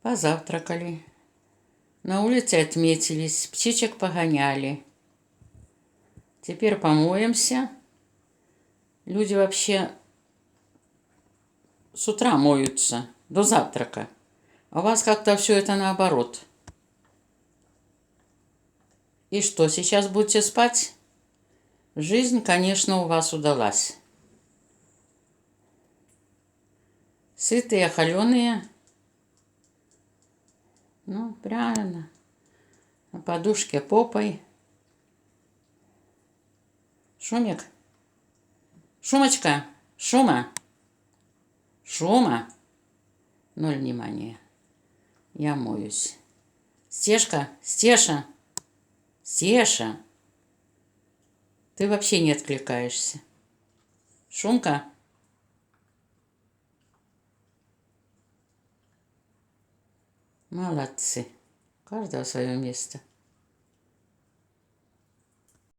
Позавтракали. На улице отметились, птичек погоняли. Теперь помоемся. Люди вообще с утра моются, до завтрака. А у вас как-то все это наоборот. И что, сейчас будете спать? Жизнь, конечно, у вас удалась. Сытые, холеные. Ну, правильно. На подушке попой. Шумик. Шумочка. Шума. Шума. Ноль внимания. Я моюсь. Стешка. Стеша. Стеша. Ты вообще не откликаешься. Шумка. Молодцы. У каждого свое место.